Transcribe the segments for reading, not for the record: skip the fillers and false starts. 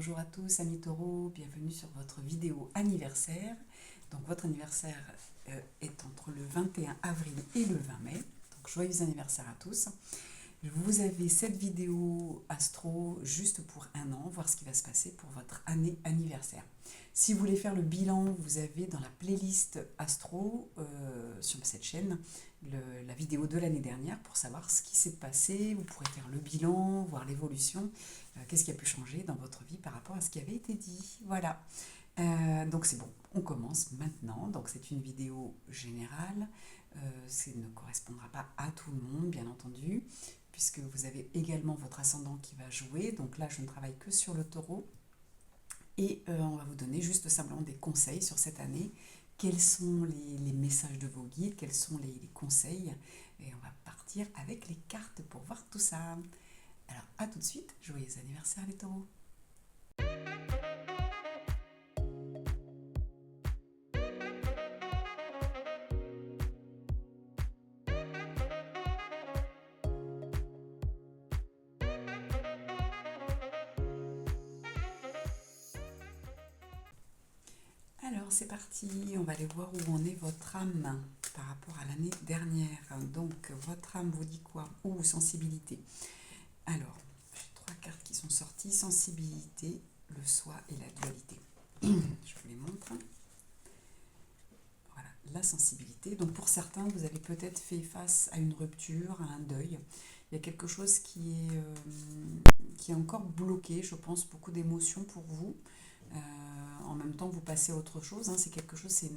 bonjour à tous, amis taureaux, bienvenue sur votre vidéo anniversaire. Donc votre anniversaire est entre le 21 avril et le 20 mai, donc joyeux anniversaire à tous. Vous avez cette vidéo astro juste pour un an, voir ce qui va se passer pour votre année anniversaire. Si vous voulez faire le bilan, vous avez dans la playlist astro sur cette chaîne la vidéo de l'année dernière pour savoir ce qui s'est passé. Vous pourrez faire le bilan, voir l'évolution, qu'est-ce qui a pu changer dans votre vie par rapport à ce qui avait été dit. Voilà. Donc c'est bon, on commence maintenant. Donc c'est une vidéo générale. Ça ne correspondra pas à tout le monde, bien entendu, puisque vous avez également votre ascendant qui va jouer. Donc là, je ne travaille que sur le taureau. Et on va vous donner juste simplement des conseils sur cette année. Quels sont les messages de vos guides, quels sont les conseils. Et on va partir avec les cartes pour voir tout ça. Alors à tout de suite, joyeux anniversaire les taureaux. Alors c'est parti, on va aller voir où en est votre âme par rapport à l'année dernière. Donc votre âme vous dit quoi? Sensibilité. Alors, j'ai trois cartes qui sont sorties. Sensibilité, le soi et la dualité. Je vous les montre. Voilà, la sensibilité. Donc pour certains, vous avez peut-être fait face à une rupture, à un deuil. Il y a quelque chose qui est encore bloqué, je pense, beaucoup d'émotions pour vous. En même temps, vous passez à autre chose. C'est quelque chose, c'est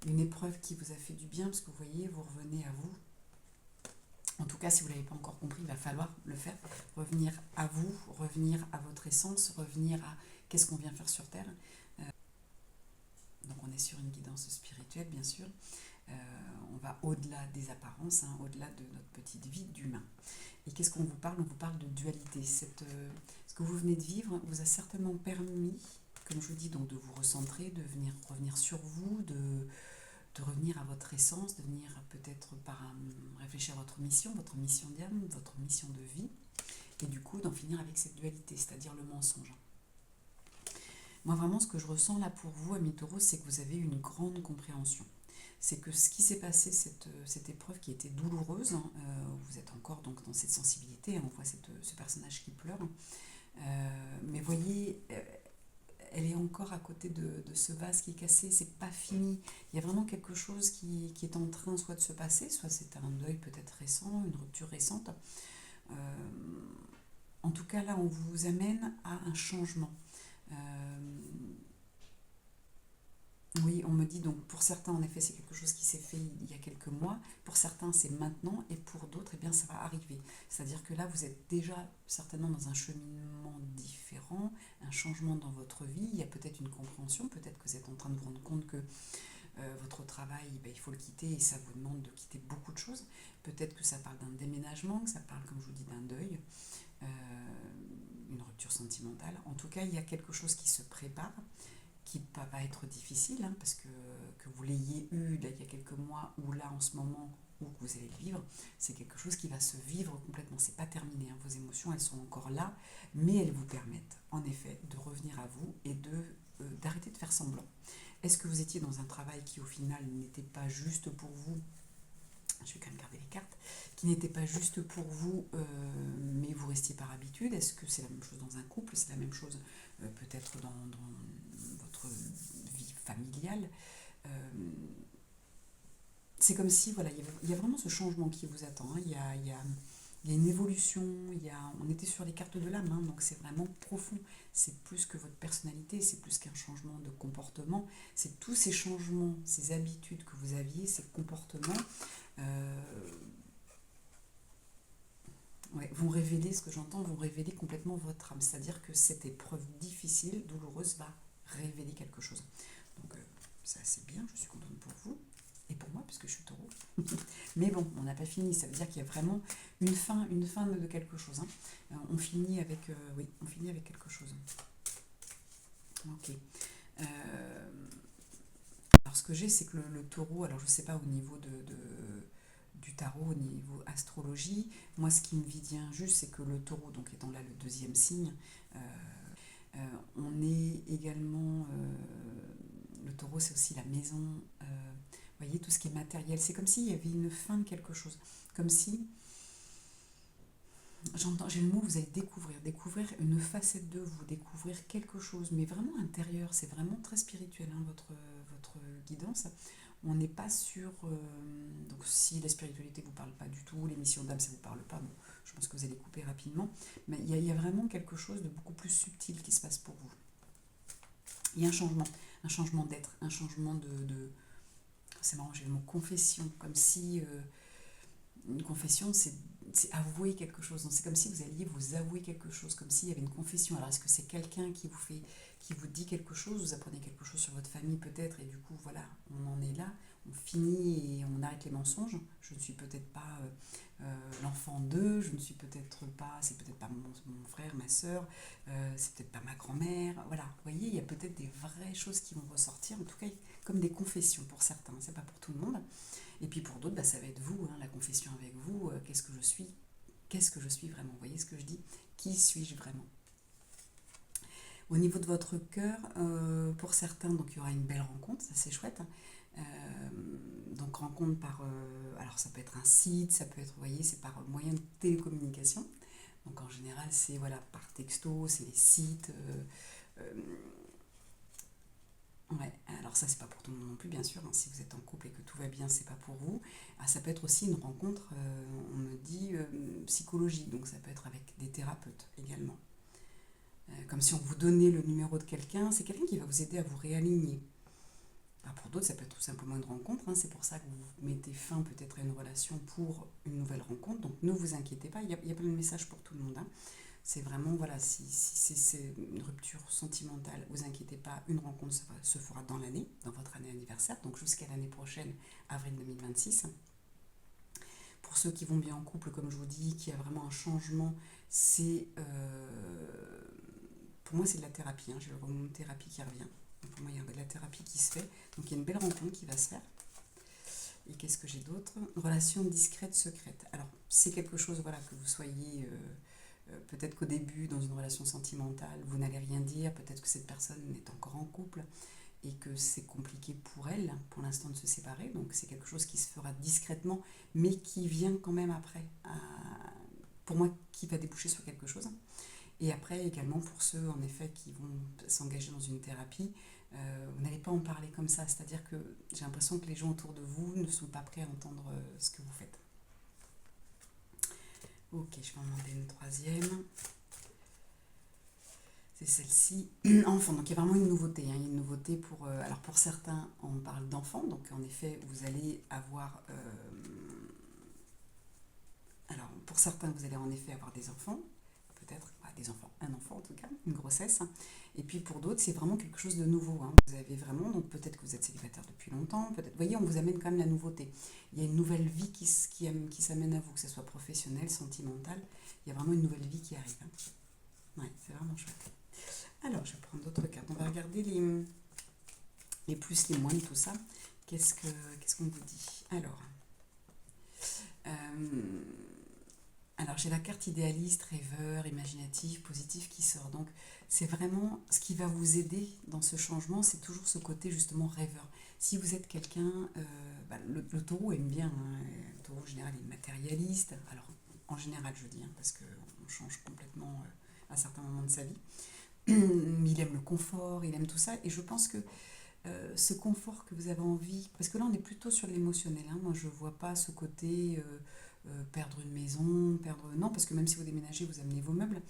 une épreuve qui vous a fait du bien, parce que vous voyez, vous revenez à vous. En tout cas, si vous ne l'avez pas encore compris, il va falloir le faire. Revenir à vous, revenir à votre essence, revenir à qu'est-ce qu'on vient faire sur Terre. Donc on est sur une guidance spirituelle, bien sûr. On va au-delà des apparences, au-delà de notre petite vie d'humain. Et qu'est-ce qu'on vous parle? On vous parle de dualité. Ce que vous venez de vivre vous a certainement permis, comme je vous dis, donc de vous recentrer, de revenir sur vous, de revenir à votre essence, de venir peut-être réfléchir à votre mission d'âme, votre mission de vie, et du coup d'en finir avec cette dualité, c'est-à-dire le mensonge. Moi vraiment ce que je ressens là pour vous, amis taureaux, c'est que vous avez une grande compréhension. C'est que ce qui s'est passé, cette épreuve qui était douloureuse, vous êtes encore donc dans cette sensibilité, on voit ce personnage qui pleure, mais voyez, elle est encore à côté de ce vase qui est cassé, c'est pas fini. Il y a vraiment quelque chose qui est en train soit de se passer, soit c'est un deuil peut-être récent, une rupture récente. En tout cas, là, on vous amène à un changement. Oui, on me dit donc pour certains, en effet, c'est quelque chose qui s'est fait il y a quelques mois. Pour certains, c'est maintenant, et pour d'autres, eh bien, ça va arriver. C'est-à-dire que là, vous êtes déjà certainement dans un cheminement différent, un changement dans votre vie. Il y a peut-être une compréhension, peut-être que vous êtes en train de vous rendre compte que votre travail, il faut le quitter et ça vous demande de quitter beaucoup de choses. Peut-être que ça parle d'un déménagement, que ça parle, comme je vous dis, d'un deuil, une rupture sentimentale. En tout cas, il y a quelque chose qui se prépare, qui va être difficile, parce que vous l'ayez eu là, il y a quelques mois ou là en ce moment où vous allez le vivre, c'est quelque chose qui va se vivre complètement. C'est pas terminé, vos émotions elles sont encore là, mais elles vous permettent en effet de revenir à vous et d'arrêter de faire semblant. Est-ce que vous étiez dans un travail qui au final n'était pas juste pour vous? Je vais quand même garder les cartes, qui n'était pas juste pour vous, mais vous restiez par habitude. Est-ce que c'est la même chose dans un couple? C'est la même chose peut-être dans votre vie familiale? C'est comme si, voilà, il y a vraiment ce changement qui vous attend. Il y a une évolution, on était sur les cartes de l'âme, donc c'est vraiment profond. C'est plus que votre personnalité, c'est plus qu'un changement de comportement. C'est tous ces changements, ces habitudes que vous aviez, ces comportements, vont révéler, ce que j'entends, vont révéler complètement votre âme. C'est-à-dire que cette épreuve difficile, douloureuse, va révéler quelque chose. Donc c'est assez bien, je suis contente pour vous. Et pour moi, puisque je suis taureau. Mais bon, on n'a pas fini, ça veut dire qu'il y a vraiment une fin de quelque chose. On finit avec quelque chose. Ok. Alors ce que j'ai, c'est que le taureau, alors je ne sais pas au niveau du tarot, au niveau astrologie, moi ce qui me vient juste, c'est que le taureau, donc étant là le deuxième signe, également, le taureau, c'est aussi la maison, vous voyez, tout ce qui est matériel. C'est comme s'il y avait une fin de quelque chose. Comme si, j'ai le mot, vous allez découvrir une facette de vous, découvrir quelque chose, mais vraiment intérieur. C'est vraiment très spirituel, hein, votre guidance. On n'est pas sur... donc si la spiritualité ne vous parle pas du tout, les missions d'âme, ça ne vous parle pas, bon, je pense que vous allez couper rapidement. Mais il y a vraiment quelque chose de beaucoup plus subtil qui se passe pour vous. Il y a un changement d'être, un changement c'est marrant, j'ai le mot confession, comme si une confession, c'est avouer quelque chose. Donc c'est comme si vous alliez vous avouer quelque chose, comme s'il y avait une confession. Alors est-ce que c'est quelqu'un qui vous dit quelque chose, vous apprenez quelque chose sur votre famille peut-être, et du coup voilà, on en est là, on finit et on arrête les mensonges. Je ne suis peut-être pas l'enfant d'eux, je ne suis peut-être pas, c'est peut-être pas mon frère, ma soeur, c'est peut-être pas ma grand-mère. Voilà, vous voyez, il y a peut-être des vraies choses qui vont ressortir, en tout cas comme des confessions pour certains, c'est pas pour tout le monde. Et puis pour d'autres, bah, ça va être vous, hein, la confession avec vous, qu'est-ce que je suis vraiment, vous voyez ce que je dis, qui suis-je vraiment. Au niveau de votre cœur, pour certains, donc il y aura une belle rencontre, ça c'est chouette. Donc rencontre par, alors ça peut être un site, ça peut être, vous voyez, c'est par moyen de télécommunication. Donc en général, c'est voilà, par texto, c'est les sites. Ouais, alors ça c'est pas pour tout le monde non plus bien sûr, hein. Si vous êtes en couple et que tout va bien, c'est pas pour vous. Ah, ça peut être aussi une rencontre, on me dit psychologique, donc ça peut être avec des thérapeutes également. Comme si on vous donnait le numéro de quelqu'un, c'est quelqu'un qui va vous aider à vous réaligner. Alors pour d'autres, ça peut être tout simplement une rencontre, hein. C'est pour ça que vous mettez fin peut-être à une relation pour une nouvelle rencontre, donc ne vous inquiétez pas, il y a plein de messages pour tout le monde, hein. C'est vraiment, voilà, si c'est une rupture sentimentale, vous inquiétez pas, une rencontre se fera dans l'année, dans votre année anniversaire, donc jusqu'à l'année prochaine, avril 2026. Pour ceux qui vont bien en couple, comme je vous dis, qui a vraiment un changement, c'est... pour moi, c'est de la thérapie, hein. J'ai le mot thérapie qui revient. Donc pour moi, il y a de la thérapie qui se fait. Donc il y a une belle rencontre qui va se faire. Et qu'est-ce que j'ai d'autre? Relation discrète, secrète. Alors, c'est quelque chose, voilà, que vous soyez... peut-être qu'au début, dans une relation sentimentale, vous n'allez rien dire, peut-être que cette personne est encore en couple et que c'est compliqué pour elle, pour l'instant, de se séparer. Donc c'est quelque chose qui se fera discrètement, mais qui vient quand même après, pour moi, qui va déboucher sur quelque chose. Et après, également, pour ceux, en effet, qui vont s'engager dans une thérapie, vous n'allez pas en parler comme ça. C'est-à-dire que j'ai l'impression que les gens autour de vous ne sont pas prêts à entendre ce que vous faites. Ok, je vais en demander une troisième. C'est celle-ci. Enfant, donc il y a vraiment une nouveauté, hein. Il y a une nouveauté pour... alors pour certains, on parle d'enfants, donc en effet, vous allez avoir... alors pour certains, vous allez en effet avoir des enfants, peut-être, des enfants, un enfant en tout cas, une grossesse. Et puis pour d'autres, c'est vraiment quelque chose de nouveau, hein. Vous avez vraiment, donc peut-être que vous êtes célibataire depuis longtemps, peut-être, vous voyez, on vous amène quand même la nouveauté. Il y a une nouvelle vie qui s'amène à vous, que ce soit professionnel, sentimental, il y a vraiment une nouvelle vie qui arrive, hein. Ouais, c'est vraiment chouette. Alors, je vais prendre d'autres cartes. On va regarder les plus, les moins de tout ça. Qu'est-ce qu'on vous dit? Alors, j'ai la carte idéaliste, rêveur, imaginatif, positif qui sort. Donc, c'est vraiment ce qui va vous aider dans ce changement, c'est toujours ce côté justement rêveur. Si vous êtes quelqu'un, le taureau aime bien, hein. Le taureau en général est matérialiste. Alors, en général, je dis, hein, parce qu'on change complètement à certains moments de sa vie. Il aime le confort, il aime tout ça. Et je pense que ce confort que vous avez envie, parce que là on est plutôt sur l'émotionnel, hein. Moi je ne vois pas ce côté perdre une maison, non, parce que même si vous déménagez, vous amenez vos meubles,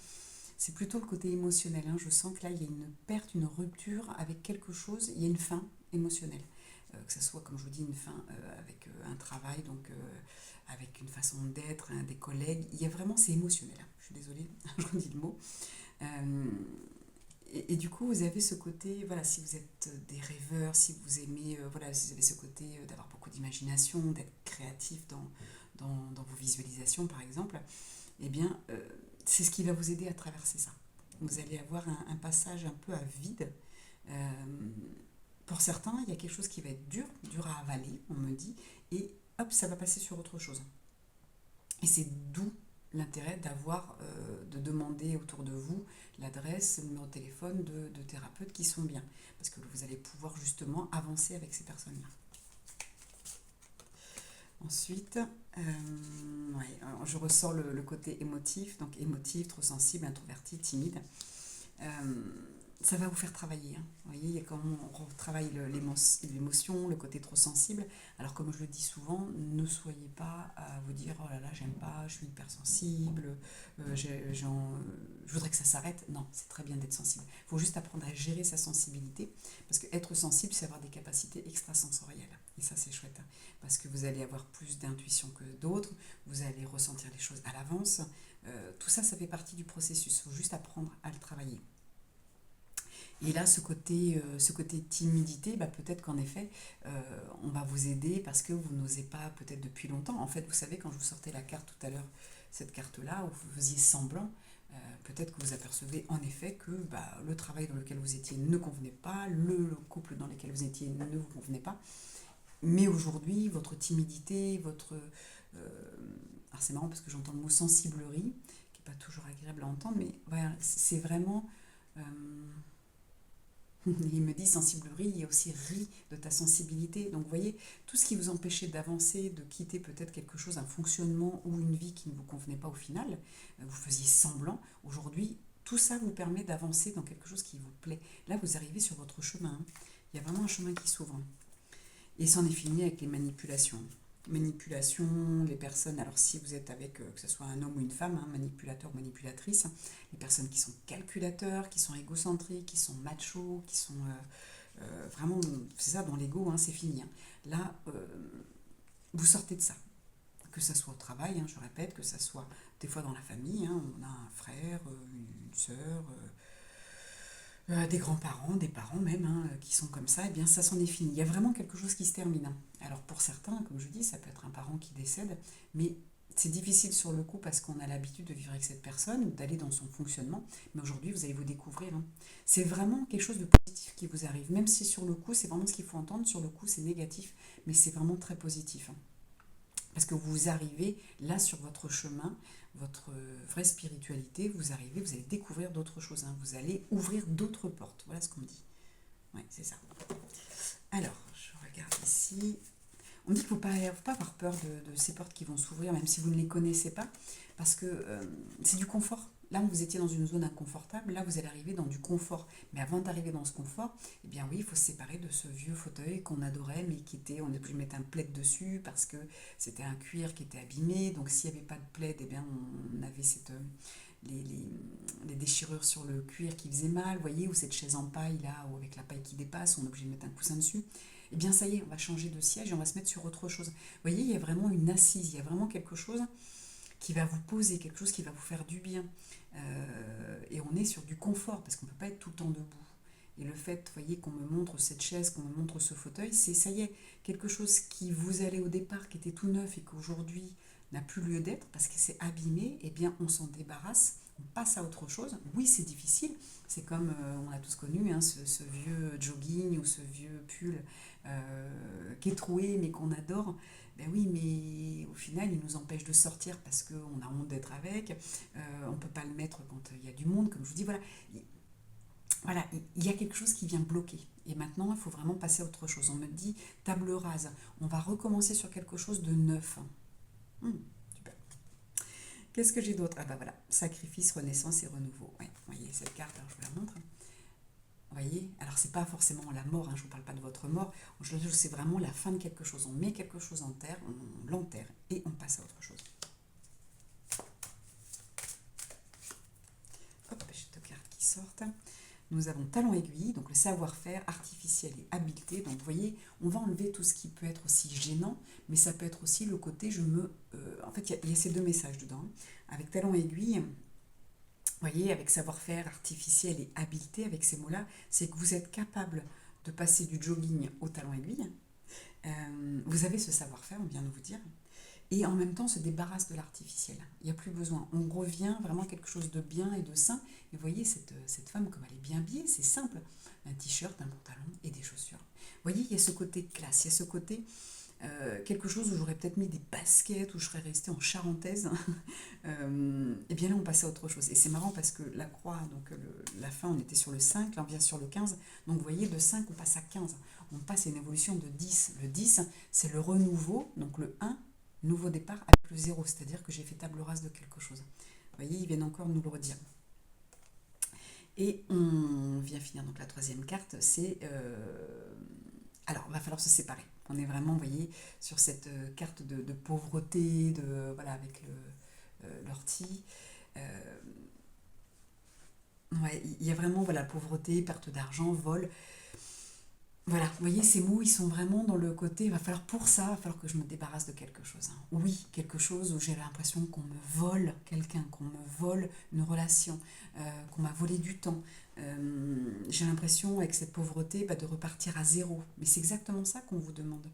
c'est plutôt le côté émotionnel, hein. Je sens que là il y a une perte, une rupture avec quelque chose, il y a une fin émotionnelle. Que ce soit, comme je vous dis, une fin avec un travail, donc avec une façon d'être, hein, des collègues, il y a vraiment, c'est émotionnel, hein. Je suis désolée, je redis le mot. Et du coup, vous avez ce côté, voilà, si vous êtes des rêveurs, si vous aimez, voilà, si vous avez ce côté d'avoir beaucoup d'imagination, d'être créatif dans vos visualisations, par exemple, eh bien, c'est ce qui va vous aider à traverser ça. Vous allez avoir un passage un peu à vide. Euh, pour certains, il y a quelque chose qui va être dur à avaler, on me dit, et hop, ça va passer sur autre chose. Et c'est doux, l'intérêt d'avoir, de demander autour de vous l'adresse, le numéro de téléphone de thérapeutes qui sont bien. Parce que vous allez pouvoir justement avancer avec ces personnes-là. Ensuite, ouais, alors je ressors le côté émotif, donc émotif, trop sensible, introverti, timide. Euh, Ça va vous faire travailler. Hein. Vous voyez, il y a quand on retravaille l'émotion, le côté trop sensible. Alors comme je le dis souvent, ne soyez pas à vous dire oh là là, j'aime pas, je suis hypersensible, je voudrais que ça s'arrête. Non, c'est très bien d'être sensible. Il faut juste apprendre à gérer sa sensibilité. Parce que être sensible, c'est avoir des capacités extrasensorielles. Et ça, c'est chouette. Hein, parce que vous allez avoir plus d'intuition que d'autres, vous allez ressentir les choses à l'avance. Tout ça, ça fait partie du processus. Il faut juste apprendre à le travailler. Et là, ce côté timidité, bah, peut-être qu'en effet, on va vous aider parce que vous n'osez pas peut-être depuis longtemps. En fait, vous savez, quand je vous sortais la carte tout à l'heure, cette carte-là, où vous faisiez semblant, peut-être que vous apercevez en effet que bah, le travail dans lequel vous étiez ne convenait pas, le couple dans lequel vous étiez ne vous convenait pas. Mais aujourd'hui, votre timidité, votre... alors c'est marrant parce que j'entends le mot sensiblerie, qui n'est pas toujours agréable à entendre, mais voilà, c'est vraiment... euh, il me dit sensiblerie et aussi rit de ta sensibilité. Donc vous voyez, tout ce qui vous empêchait d'avancer, de quitter peut-être quelque chose, un fonctionnement ou une vie qui ne vous convenait pas au final, vous faisiez semblant, aujourd'hui, tout ça vous permet d'avancer dans quelque chose qui vous plaît. Là, vous arrivez sur votre chemin. Hein. Il y a vraiment un chemin qui s'ouvre. Et c'en est fini avec les manipulations. Manipulation, les personnes, alors si vous êtes avec, que ce soit un homme ou une femme, hein, manipulateur ou manipulatrice, les personnes qui sont calculateurs, qui sont égocentriques, qui sont machos, qui sont vraiment, c'est ça, dans l'ego, hein, c'est fini. Hein. Là, vous sortez de ça. Que ça soit au travail, hein, je répète, que ça soit des fois dans la famille, hein, on a un frère, une sœur, des grands-parents, des parents même, hein, qui sont comme ça, et bien ça s'en est fini. Il y a vraiment quelque chose qui se termine. Hein. Alors pour certains, comme je dis, ça peut être un parent qui décède, mais c'est difficile sur le coup parce qu'on a l'habitude de vivre avec cette personne, d'aller dans son fonctionnement, mais aujourd'hui vous allez vous découvrir. Hein. C'est vraiment quelque chose de positif qui vous arrive, même si sur le coup, c'est vraiment ce qu'il faut entendre, sur le coup c'est négatif, mais c'est vraiment très positif. Hein. Parce que vous arrivez là sur votre chemin, votre vraie spiritualité, vous arrivez, vous allez découvrir d'autres choses, hein, vous allez ouvrir d'autres portes. Voilà ce qu'on dit. Oui, c'est ça. Alors, je regarde ici. On dit qu'il ne faut pas avoir peur de ces portes qui vont s'ouvrir, même si vous ne les connaissez pas, parce que c'est du confort. Là, vous étiez dans une zone inconfortable, là, vous allez arriver dans du confort. Mais avant d'arriver dans ce confort, eh bien oui, il faut se séparer de ce vieux fauteuil qu'on adorait, mais qui était, on n'est plus mettre un plaid dessus, parce que c'était un cuir qui était abîmé. Donc, s'il n'y avait pas de plaid, eh bien, on avait les déchirures sur le cuir qui faisaient mal, vous voyez, ou cette chaise en paille, là, ou avec la paille qui dépasse, on est obligé de mettre un coussin dessus. Eh bien ça y est, on va changer de siège et on va se mettre sur autre chose. Vous voyez, il y a vraiment une assise, il y a vraiment quelque chose qui va vous poser, quelque chose qui va vous faire du bien. Et on est sur du confort, parce qu'on ne peut pas être tout le temps debout. Et le fait, vous voyez, qu'on me montre cette chaise, qu'on me montre ce fauteuil, c'est ça y est, quelque chose qui vous allait au départ, qui était tout neuf et qu'aujourd'hui n'a plus lieu d'être parce que c'est abîmé, eh bien on s'en débarrasse, on passe à autre chose. Oui, c'est difficile, c'est comme on a tous connu hein, ce vieux jogging ou ce vieux pull qui est troué mais qu'on adore. Ben oui, mais au final, il nous empêche de sortir parce qu'on a honte d'être avec. On ne peut pas le mettre quand il y a du monde, comme je vous dis. Voilà, il y a quelque chose qui vient bloquer. Et maintenant, il faut vraiment passer à autre chose. On me dit table rase. On va recommencer sur quelque chose de neuf. Super. Qu'est-ce que j'ai d'autre? Ah bah voilà, sacrifice, renaissance et renouveau. Ouais, vous voyez cette carte, alors je vous la montre. Vous voyez, alors c'est pas forcément la mort, hein, je ne vous parle pas de votre mort, c'est vraiment la fin de quelque chose. On met quelque chose en terre, on l'enterre et on passe à autre chose. Hop, j'ai deux cartes qui sortent. Nous avons talent aiguille, donc le savoir-faire, artificiel et habileté. Donc vous voyez, on va enlever tout ce qui peut être aussi gênant, mais ça peut être aussi le côté en fait, il y a ces deux messages dedans. Avec talent aiguille, vous voyez, avec savoir-faire, artificiel et habileté, avec ces mots-là, c'est que vous êtes capable de passer du jogging au talon aiguille. Vous avez ce savoir-faire, on vient de vous dire, et en même temps se débarrasse de l'artificiel. Il n'y a plus besoin. On revient vraiment à quelque chose de bien et de sain. Et vous voyez, cette femme, comme elle est bien habillée, c'est simple. Un t-shirt, un pantalon et des chaussures. Vous voyez, il y a ce côté classe, il y a ce côté quelque chose où j'aurais peut-être mis des baskets, où je serais restée en charentaise, et bien là on passait à autre chose. Et c'est marrant parce que la croix, donc la fin on était sur le 5, là on vient sur le 15, donc vous voyez de 5 on passe à 15, on passe à une évolution de 10. Le 10 c'est le renouveau, donc le 1, nouveau départ avec le 0, c'est-à-dire que j'ai fait table rase de quelque chose. Vous voyez, ils viennent encore nous le redire. Et on vient finir donc la troisième carte, c'est... alors, il va falloir se séparer. On est vraiment, vous voyez, sur cette carte de pauvreté, voilà, avec l'ortie. Ouais, il y a vraiment, voilà, pauvreté, perte d'argent, vol. Voilà, vous voyez, ces mots, ils sont vraiment dans le côté, il va falloir pour ça, il va falloir que je me débarrasse de quelque chose, hein. Oui, quelque chose où j'ai l'impression qu'on me vole quelqu'un, qu'on me vole une relation, qu'on m'a volé du temps. J'ai l'impression, avec cette pauvreté, de repartir à zéro. Mais c'est exactement ça qu'on vous demande.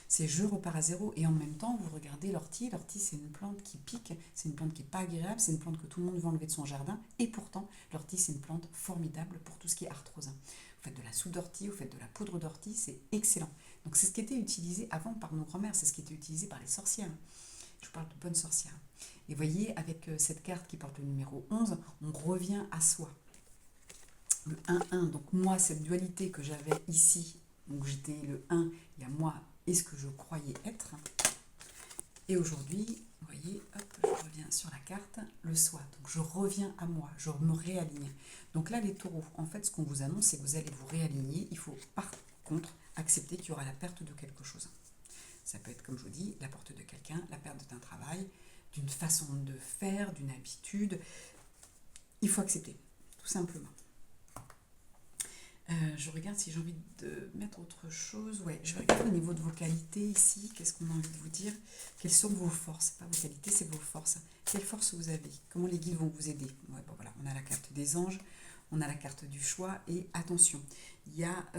C'est je repars à zéro et en même temps, vous regardez l'ortie. L'ortie, c'est une plante qui pique, c'est une plante qui n'est pas agréable, c'est une plante que tout le monde veut enlever de son jardin. Et pourtant, l'ortie, c'est une plante formidable pour tout ce qui est arthrose. Vous faites de la soude d'ortie, vous faites de la poudre d'ortie, c'est excellent. Donc c'est ce qui était utilisé avant par nos grands-mères, c'est ce qui était utilisé par les sorcières. Je parle de bonnes sorcières. Et voyez, avec cette carte qui porte le numéro 11, on revient à soi. Le 1-1, donc moi, cette dualité que j'avais ici, donc j'étais le 1, il y a moi et ce que je croyais être. Et aujourd'hui, vous voyez, hop, je reviens sur la carte, le soi. Donc je reviens à moi, je me réaligne. Donc là, les taureaux, en fait, ce qu'on vous annonce, c'est que vous allez vous réaligner. Il faut par contre accepter qu'il y aura la perte de quelque chose. Ça peut être, comme je vous dis, la perte de quelqu'un, la perte d'un travail, d'une façon de faire, d'une habitude. Il faut accepter, tout simplement. Je regarde si j'ai envie de mettre autre chose. Ouais, je vais regarder au niveau de vos qualités ici. Qu'est-ce qu'on a envie de vous dire? Quelles sont vos forces? Pas vos qualités, c'est vos forces. Quelles forces vous avez? Comment les guides vont vous aider? Ouais, bon, voilà, on a la carte des anges, on a la carte du choix. Et attention, il y a...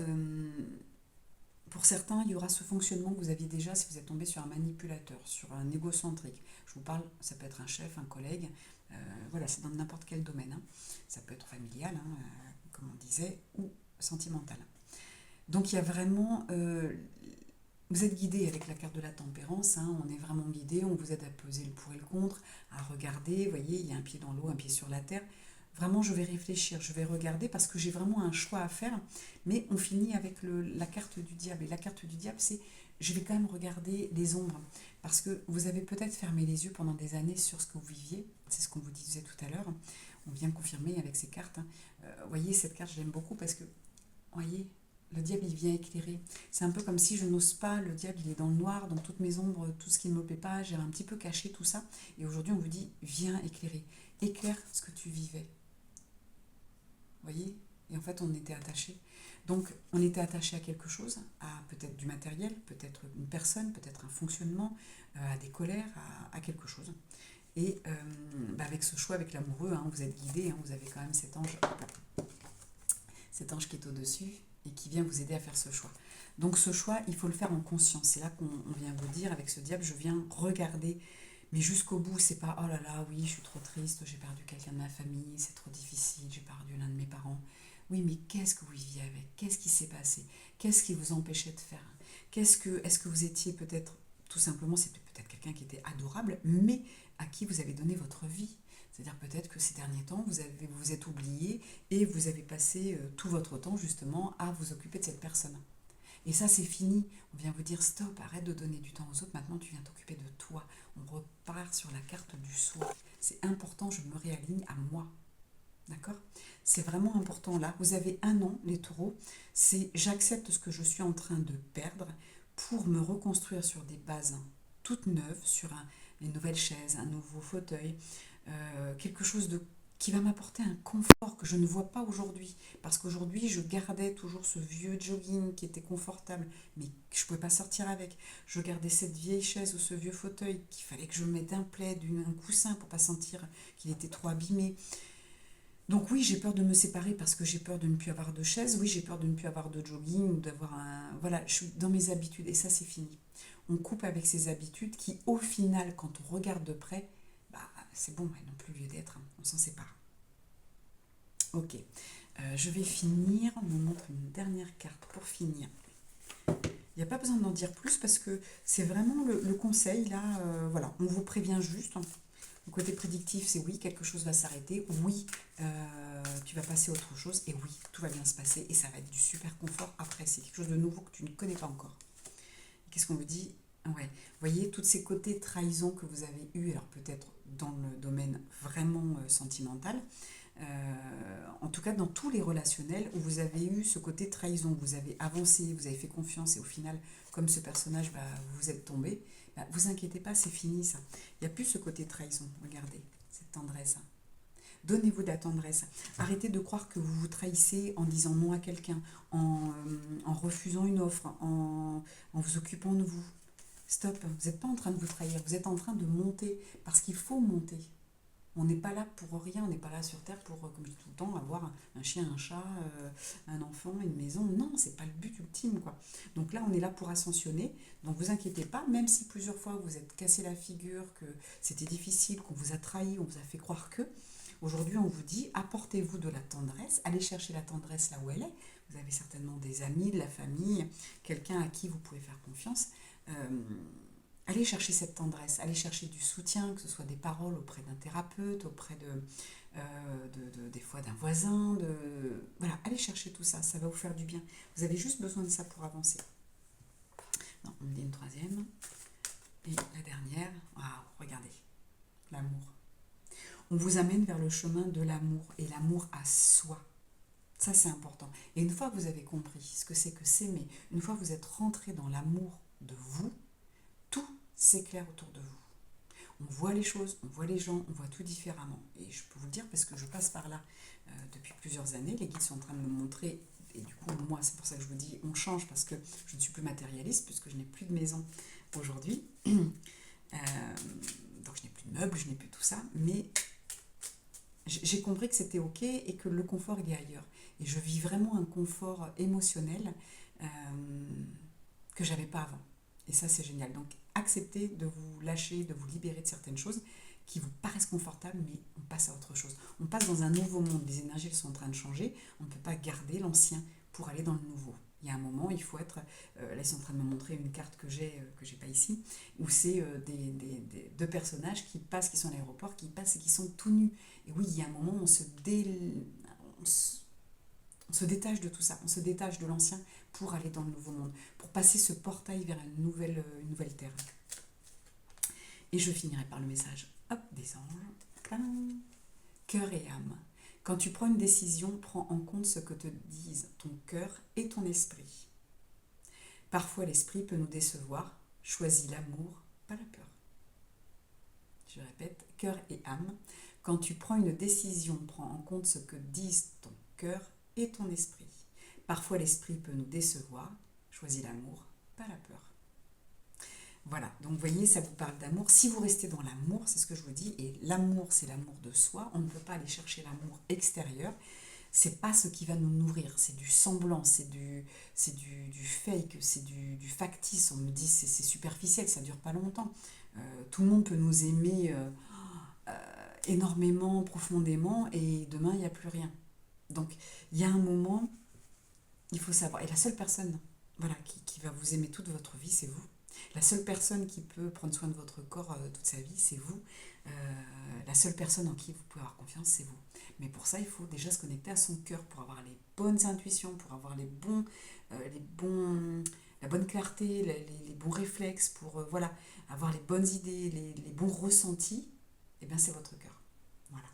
pour certains, il y aura ce fonctionnement que vous aviez déjà si vous êtes tombé sur un manipulateur, sur un égocentrique. Je vous parle, ça peut être un chef, un collègue, voilà, c'est dans n'importe quel domaine, hein. Ça peut être familial, hein, comme on disait, ou sentimental. Donc il y a vraiment... vous êtes guidé avec la carte de la tempérance, hein, on est vraiment guidé, on vous aide à peser le pour et le contre, à regarder, vous voyez, il y a un pied dans l'eau, un pied sur la terre. Vraiment, je vais réfléchir, je vais regarder parce que j'ai vraiment un choix à faire. Mais on finit avec la carte du diable. Et la carte du diable, c'est je vais quand même regarder les ombres. Parce que vous avez peut-être fermé les yeux pendant des années sur ce que vous viviez. C'est ce qu'on vous disait tout à l'heure. On vient confirmer avec ces cartes. Vous voyez, cette carte, je l'aime beaucoup parce que, vous voyez, le diable, il vient éclairer. C'est un peu comme si je n'ose pas, le diable, il est dans le noir, dans toutes mes ombres, tout ce qui ne me plaît pas. J'ai un petit peu caché tout ça. Et aujourd'hui, on vous dit, viens éclairer. Éclaire ce que tu vivais. Vous voyez? Et en fait, on était attaché. Donc, on était attaché à quelque chose, à peut-être du matériel, peut-être une personne, peut-être un fonctionnement, à des colères, à quelque chose. Et avec ce choix, avec l'amoureux, hein, vous êtes guidé, hein, vous avez quand même cet ange qui est au-dessus et qui vient vous aider à faire ce choix. Donc ce choix, il faut le faire en conscience. C'est là qu'on vient vous dire, avec ce diable, je viens regarder, mais jusqu'au bout, c'est pas, oh là là, oui, je suis trop triste, j'ai perdu quelqu'un de ma famille, c'est trop difficile, j'ai perdu l'un de mes parents. Oui, mais qu'est-ce que vous viviez avec? Qu'est-ce qui s'est passé? Qu'est-ce qui vous empêchait de faire? Est-ce que vous étiez peut-être, tout simplement, c'est peut-être quelqu'un qui était adorable, mais à qui vous avez donné votre vie? C'est-à-dire peut-être que ces derniers temps, vous vous êtes oublié et vous avez passé tout votre temps justement à vous occuper de cette personne. Et ça, c'est fini. On vient vous dire stop, arrête de donner du temps aux autres, maintenant tu viens t'occuper de toi. On repart sur la carte du soi. C'est important, je me réaligne à moi. D'accord? C'est vraiment important là. Vous avez un an, les taureaux. C'est j'accepte ce que je suis en train de perdre pour me reconstruire sur des bases toutes neuves, sur une nouvelle chaise, un nouveau fauteuil, quelque chose qui va m'apporter un confort que je ne vois pas aujourd'hui. Parce qu'aujourd'hui, je gardais toujours ce vieux jogging qui était confortable, mais que je ne pouvais pas sortir avec. Je gardais cette vieille chaise ou ce vieux fauteuil qu'il fallait que je mette un plaid, un coussin pour ne pas sentir qu'il était trop abîmé. Donc oui, j'ai peur de me séparer parce que j'ai peur de ne plus avoir de chaise. Oui, j'ai peur de ne plus avoir de jogging ou d'avoir un... Voilà, je suis dans mes habitudes et ça, c'est fini. On coupe avec ces habitudes qui, au final, quand on regarde de près, c'est bon, elles n'ont plus lieu d'être, hein, on s'en sépare. Ok, je vais finir, on me montre une dernière carte pour finir. Il n'y a pas besoin d'en dire plus parce que c'est vraiment le conseil, là, voilà, on vous prévient juste. Le côté prédictif, c'est oui, quelque chose va s'arrêter, oui, tu vas passer à autre chose, et oui, tout va bien se passer, et ça va être du super confort après. C'est quelque chose de nouveau que tu ne connais pas encore. Qu'est-ce qu'on vous dit? Ouais, vous voyez, tous ces côtés trahison que vous avez eus, alors peut-être dans le domaine vraiment sentimental, en tout cas dans tous les relationnels où vous avez eu ce côté trahison, vous avez avancé, vous avez fait confiance et au final, comme ce personnage, bah, vous êtes tombé, bah, vous inquiétez pas, c'est fini ça. Il n'y a plus ce côté trahison, regardez, cette tendresse. Donnez-vous de la tendresse. Arrêtez de croire que vous vous trahissez en disant non à quelqu'un, en refusant une offre, en vous occupant de vous. Stop, vous n'êtes pas en train de vous trahir, vous êtes en train de monter, parce qu'il faut monter. On n'est pas là pour rien, on n'est pas là sur Terre pour, comme je dis tout le temps, avoir un chien, un chat, un enfant, une maison. Non, c'est pas le but ultime, quoi. Donc là, on est là pour ascensionner. Donc vous inquiétez pas, même si plusieurs fois vous êtes cassé la figure, que c'était difficile, qu'on vous a trahi, on vous a fait croire que. Aujourd'hui, on vous dit, apportez-vous de la tendresse, allez chercher la tendresse là où elle est. Vous avez certainement des amis, de la famille, quelqu'un à qui vous pouvez faire confiance. Allez chercher cette tendresse, allez chercher du soutien, que ce soit des paroles auprès d'un thérapeute, auprès des fois d'un voisin. Voilà, allez chercher tout ça, ça va vous faire du bien. Vous avez juste besoin de ça pour avancer. Non, on me dit une troisième. Et la dernière, waouh, regardez, l'amour. On vous amène vers le chemin de l'amour et l'amour à soi. Ça, c'est important. Et une fois que vous avez compris ce que c'est que s'aimer, une fois que vous êtes rentré dans l'amour de vous, tout s'éclaire autour de vous. On voit les choses, on voit les gens, on voit tout différemment. Et je peux vous le dire parce que je passe par là depuis plusieurs années. Les guides sont en train de me montrer. Et du coup, moi, c'est pour ça que je vous dis, on change parce que je ne suis plus matérialiste, puisque je n'ai plus de maison aujourd'hui. Donc, je n'ai plus de meubles, je n'ai plus tout ça. Mais j'ai compris que c'était OK et que le confort, il est ailleurs. Et je vis vraiment un confort émotionnel que j'avais pas avant. Et ça, c'est génial. Donc, acceptez de vous lâcher, de vous libérer de certaines choses qui vous paraissent confortables, mais on passe à autre chose. On passe dans un nouveau monde. Les énergies, elles sont en train de changer. On ne peut pas garder l'ancien pour aller dans le nouveau. Il y a un moment, il faut être... là, ils sont en train de me montrer une carte que j'ai pas ici, où c'est deux personnages qui passent, qui sont à l'aéroport, qui passent et qui sont tout nus. Et oui, il y a un moment où on se détache de tout ça, on se détache de l'ancien pour aller dans le nouveau monde, pour passer ce portail vers une nouvelle terre. Et je finirai par le message, hop, des anges, cœur et âme. Quand tu prends une décision, prends en compte ce que te disent ton cœur et ton esprit. Parfois l'esprit peut nous décevoir, choisis l'amour, pas la peur. Je répète, cœur et âme. Quand tu prends une décision, prends en compte ce que disent ton cœur et ton esprit. Parfois l'esprit peut nous décevoir, choisis l'amour, pas la peur. Voilà, donc vous voyez, ça vous parle d'amour. Si vous restez dans l'amour, c'est ce que je vous dis, et l'amour, c'est l'amour de soi. On ne peut pas aller chercher l'amour extérieur. C'est pas ce qui va nous nourrir, c'est du semblant, c'est du fake, c'est du factice. On me dit c'est superficiel, ça dure pas longtemps. Tout le monde peut nous aimer énormément, profondément, et demain il n'y a plus rien. Donc il y a un moment, il faut savoir. Et la seule personne, voilà, qui va vous aimer toute votre vie, c'est vous. La seule personne qui peut prendre soin de votre corps toute sa vie, c'est vous. La seule personne en qui vous pouvez avoir confiance, c'est vous. Mais pour ça, il faut déjà se connecter à son cœur pour avoir les bonnes intuitions, pour avoir la bonne clarté, les bons réflexes, pour voilà, avoir les bonnes idées, les bons ressentis. Et bien, c'est votre cœur. Voilà.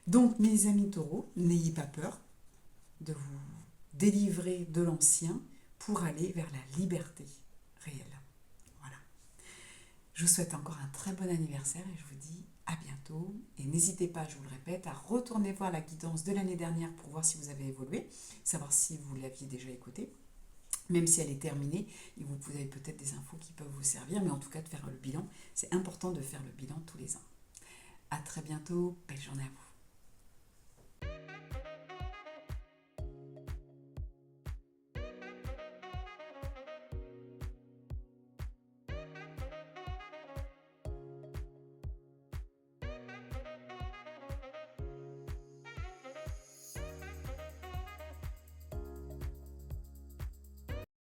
Donc, mes amis taureaux, n'ayez pas peur de vous délivrer de l'ancien pour aller vers la liberté réelle. Voilà. Je vous souhaite encore un très bon anniversaire et je vous dis à bientôt. Et n'hésitez pas, je vous le répète, à retourner voir la guidance de l'année dernière pour voir si vous avez évolué, savoir si vous l'aviez déjà écoutée. Même si elle est terminée, vous avez peut-être des infos qui peuvent vous servir, mais en tout cas de faire le bilan. C'est important de faire le bilan tous les ans. À très bientôt, belle journée à vous.